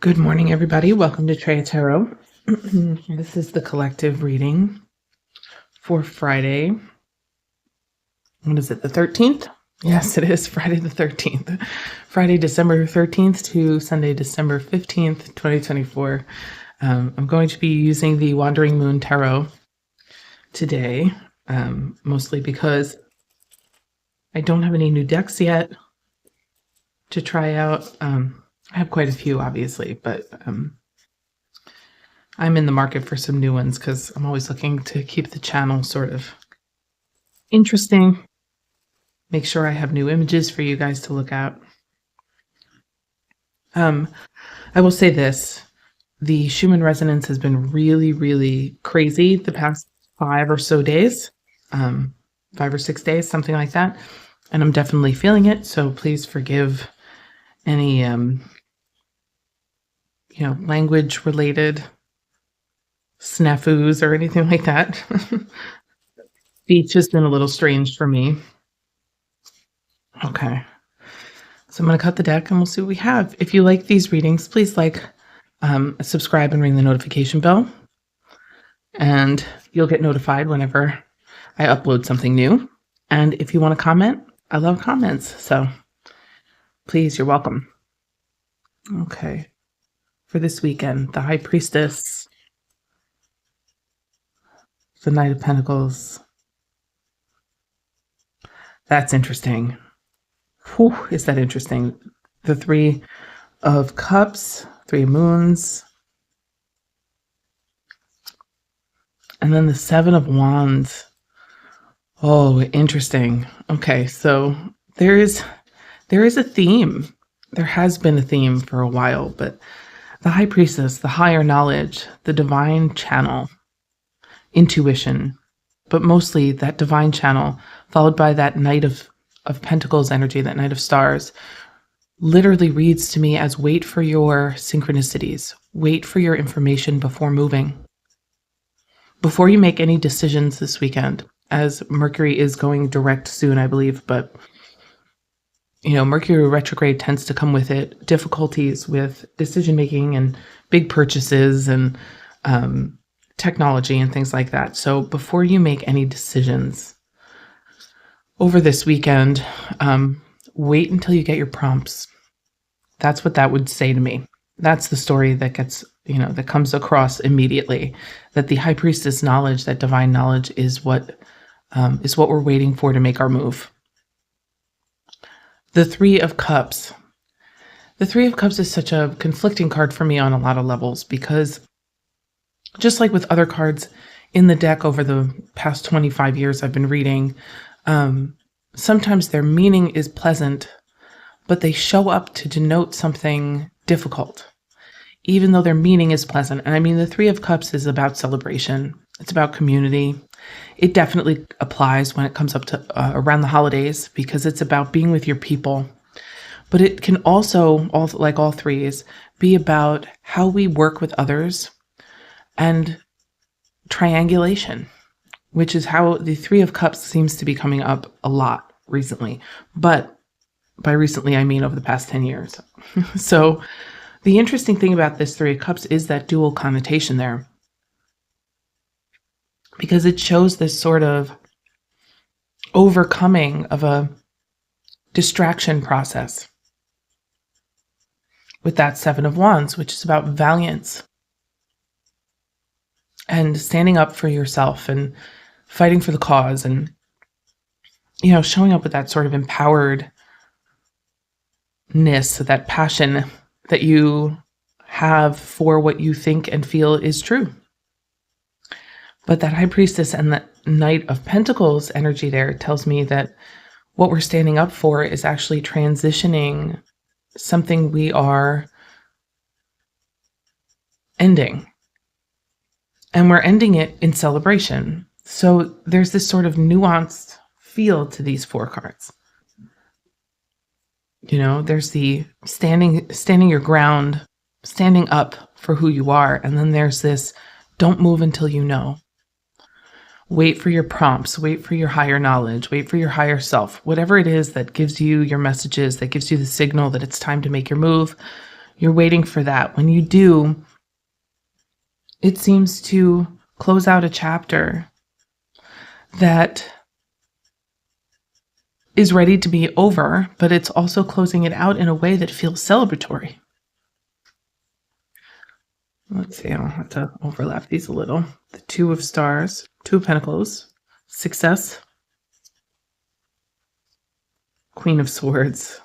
Good morning, everybody. Welcome to Treya Tarot. This is the collective reading for Friday. What is it, the 13th? Yes, it is Friday the 13th. Friday, December 13th to Sunday, December 15th, 2024. I'm going to be using the Wandering Moon Tarot today, mostly because I don't have any new decks yet to try out. I have quite a few, obviously, but I'm in the market for some new ones because I'm always looking to keep the channel sort of interesting. Make sure I have new images for you guys to look at. I will say this. The Schumann resonance has been really, really crazy the past 5 or so days, 5 or 6 days, something like that. And I'm definitely feeling it. So please forgive any, language related snafus or anything like that. Speech has been a little strange for me. Okay. So I'm going to cut the deck and we'll see what we have. If you like these readings, please subscribe and ring the notification bell. And you'll get notified whenever I upload something new. And if you want to comment, I love comments. So please, you're welcome. Okay. For this weekend, the High Priestess, the Knight of Pentacles. That's interesting. Whew, is that interesting? The Three of Cups, Three of Moons, and then the Seven of Wands. Oh, interesting. Okay, so there is a theme. There has been a theme for a while, but the High Priestess, the higher knowledge, the divine channel, intuition, but mostly that divine channel, followed by that Knight of Pentacles energy, that Knight of Stars, literally reads to me as wait for your synchronicities, wait for your information before moving. Before you make any decisions this weekend, as Mercury is going direct soon, I believe, but Mercury retrograde tends to come with it difficulties with decision-making and big purchases and technology and things like that. So before you make any decisions over this weekend, wait until you get your prompts. That's what that would say to me. That's the story that gets, that comes across immediately, that the High Priestess knowledge, that divine knowledge is what we're waiting for to make our move. The Three of Cups. The Three of Cups is such a conflicting card for me on a lot of levels because just like with other cards in the deck over the past 25 years I've been reading, sometimes their meaning is pleasant, but they show up to denote something difficult, even though their meaning is pleasant. And I mean, the Three of Cups is about celebration. It's about community. It definitely applies when it comes up to around the holidays because it's about being with your people. But it can also, like all threes, be about how we work with others and triangulation, which is how the Three of Cups seems to be coming up a lot recently. But by recently, I mean over the past 10 years. So the interesting thing about this Three of Cups is that dual connotation there, because it shows this sort of overcoming of a distraction process with that Seven of Wands, which is about valiance and standing up for yourself and fighting for the cause and, showing up with that sort of empoweredness, that passion that you have for what you think and feel is true. But that High Priestess and that Knight of Pentacles energy there tells me that what we're standing up for is actually transitioning something we are ending. And we're ending it in celebration. So there's this sort of nuanced feel to these 4 cards. There's the standing your ground, standing up for who you are. And then there's this, don't move until you know. Wait for your prompts, wait for your higher knowledge, wait for your higher self, whatever it is that gives you your messages, that gives you the signal that it's time to make your move. You're waiting for that. When you do, it seems to close out a chapter that is ready to be over, but it's also closing it out in a way that feels celebratory. Let's see, I'll have to overlap these a little. The Two of Stars, Two of Pentacles, success, Queen of Swords,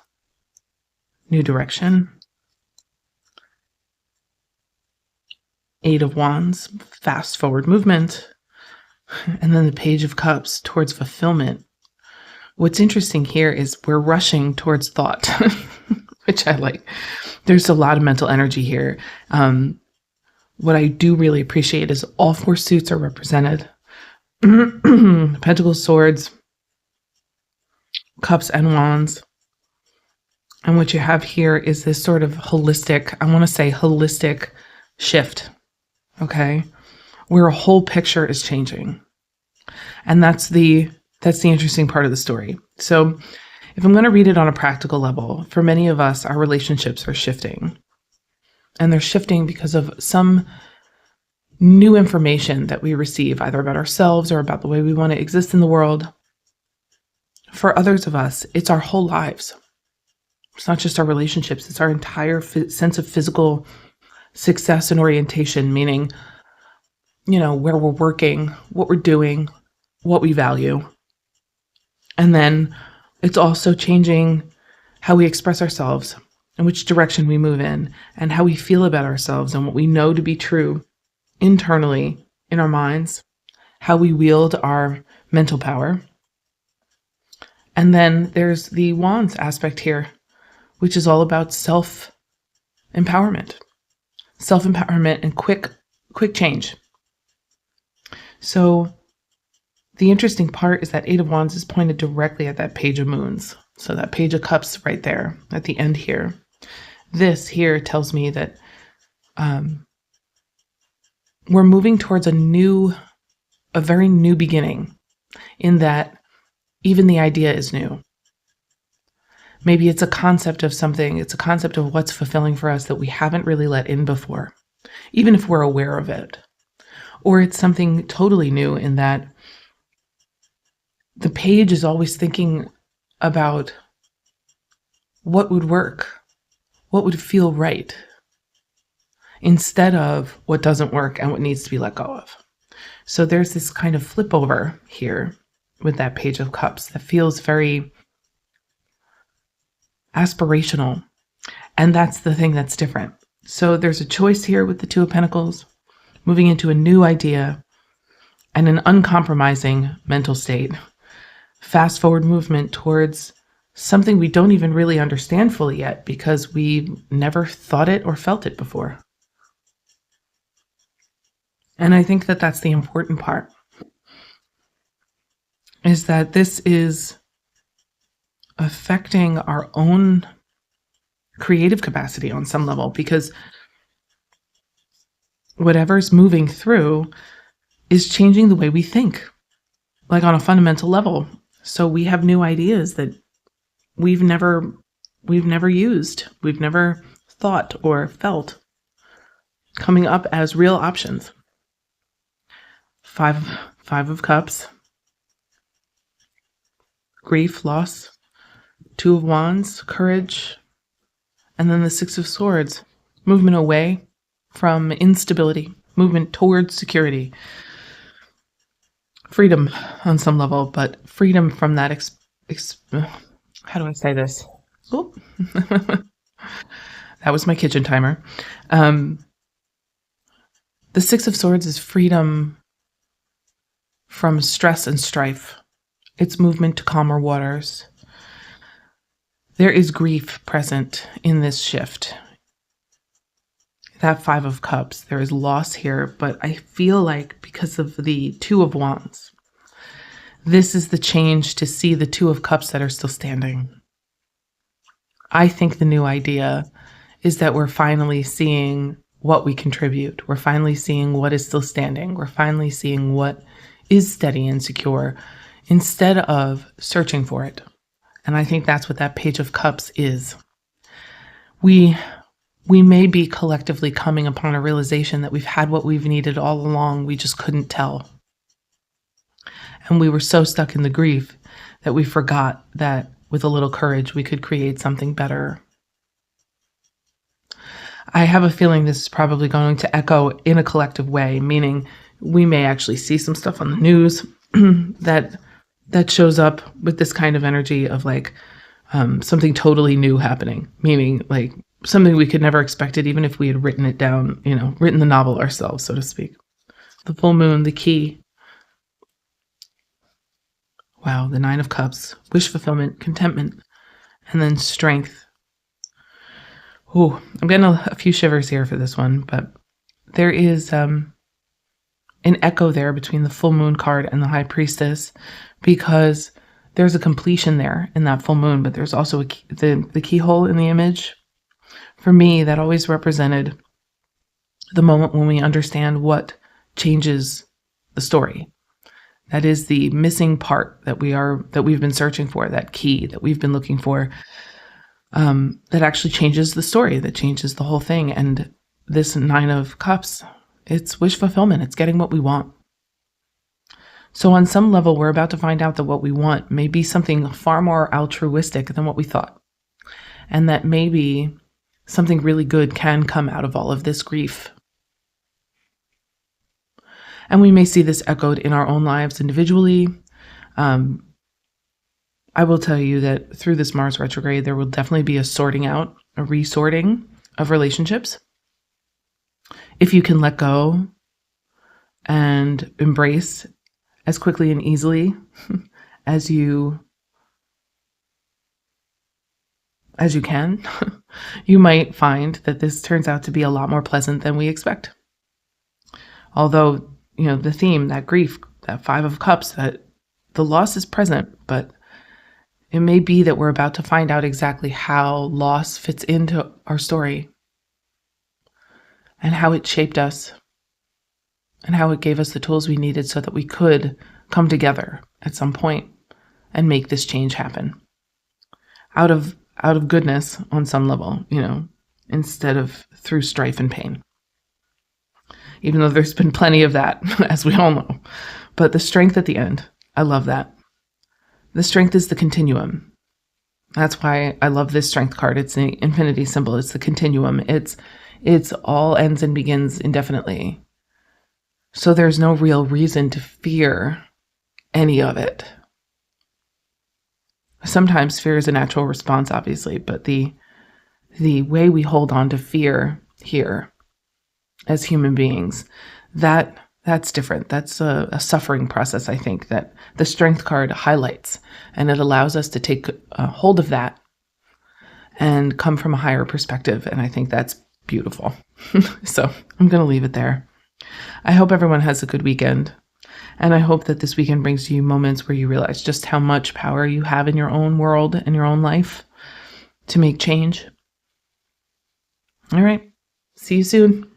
new direction, Eight of Wands, fast forward movement, and then the Page of Cups towards fulfillment. What's interesting here is we're rushing towards thought, which I like. There's a lot of mental energy here. What I do really appreciate is all four suits are represented. Pentacles, Swords, Cups, and Wands. And what you have here is this sort of holistic, I want to say holistic shift, okay? Where a whole picture is changing. And that's the interesting part of the story. So if I'm going to read it on a practical level, for many of us, our relationships are shifting. And they're shifting because of some new information that we receive, either about ourselves or about the way we want to exist in the world. For others of us, it's our whole lives. It's not just our relationships. It's our entire sense of physical success and orientation, meaning, where we're working, what we're doing, what we value. And then it's also changing how we express ourselves and which direction we move in and how we feel about ourselves and what we know to be true internally in our minds, how we wield our mental power. And then there's the Wands aspect here, which is all about self-empowerment and quick change. So the interesting part is that Eight of Wands is pointed directly at that Page of Moons. So that Page of Cups right there at the end here. This here tells me that we're moving towards a very new beginning, in that even the idea is new. Maybe it's a concept of something, it's a concept of what's fulfilling for us that we haven't really let in before, even if we're aware of it. Or it's something totally new in that the page is always thinking about what would work, what would feel right, instead of what doesn't work and what needs to be let go of. So there's this kind of flip over here with that Page of Cups that feels very aspirational. And that's the thing that's different. So there's a choice here with the Two of Pentacles, moving into a new idea and an uncompromising mental state. Fast forward movement towards something we don't even really understand fully yet because we never thought it or felt it before. And I think that that's the important part, is that this is affecting our own creative capacity on some level, because whatever's moving through is changing the way we think, like on a fundamental level. So we have new ideas that we've never used, we've never thought or felt, coming up as real options. Five of Cups, grief, loss, Two of Wands, courage, and then the Six of Swords, movement away from instability, movement towards security, freedom on some level, but freedom from that how do I say this? Oh, that was my kitchen timer. The Six of Swords is freedom from stress and strife. It's movement to calmer waters. There is grief present in this shift. That Five of Cups, there is loss here, but I feel like because of the Two of Wands, this is the change to see the Two of Cups that are still standing. I think the new idea is that we're finally seeing what we contribute. We're finally seeing what is still standing. We're finally seeing what is steady and secure instead of searching for it. And I think that's what that Page of Cups is. We we may be collectively coming upon a realization that we've had what we've needed all along. We just couldn't tell. And we were so stuck in the grief that we forgot that with a little courage, we could create something better. I have a feeling this is probably going to echo in a collective way, meaning we may actually see some stuff on the news that shows up with this kind of energy of like something totally new happening, meaning like something we could never expected, even if we had written it down, written the novel ourselves, so to speak. The full moon, the key. Wow, the 9 of Cups, wish fulfillment, contentment, and then strength. Ooh, I'm getting a few shivers here for this one, but there is an echo there between the full moon card and the High Priestess, because there's a completion there in that full moon, but there's also the keyhole in the image. For me, that always represented the moment when we understand what changes the story. That is the missing part that we've been searching for, that key that we've been looking for, that actually changes the story, that changes the whole thing. And this 9 of Cups, it's wish fulfillment. It's getting what we want. So on some level, we're about to find out that what we want may be something far more altruistic than what we thought. And that maybe something really good can come out of all of this grief. And we may see this echoed in our own lives individually. I will tell you that through this Mars retrograde, there will definitely be a sorting out, a resorting of relationships. If you can let go and embrace as quickly and easily as you can, you might find that this turns out to be a lot more pleasant than we expect. Although, the theme, that grief, that 5 of Cups, that the loss is present, but it may be that we're about to find out exactly how loss fits into our story and how it shaped us and how it gave us the tools we needed so that we could come together at some point and make this change happen out of goodness on some level, instead of through strife and pain. Even though there's been plenty of that, as we all know. But the strength at the end, I love that. The strength is the continuum. That's why I love this strength card. It's the infinity symbol. It's the continuum. It's all ends and begins indefinitely. So there's no real reason to fear any of it. Sometimes fear is a natural response, obviously, but the way we hold on to fear here as human beings, that's different. That's a suffering process, I think, that the strength card highlights, and it allows us to take hold of that and come from a higher perspective. And I think that's beautiful. So I'm going to leave it there. I hope everyone has a good weekend. And I hope that this weekend brings you moments where you realize just how much power you have in your own world and your own life to make change. All right. See you soon.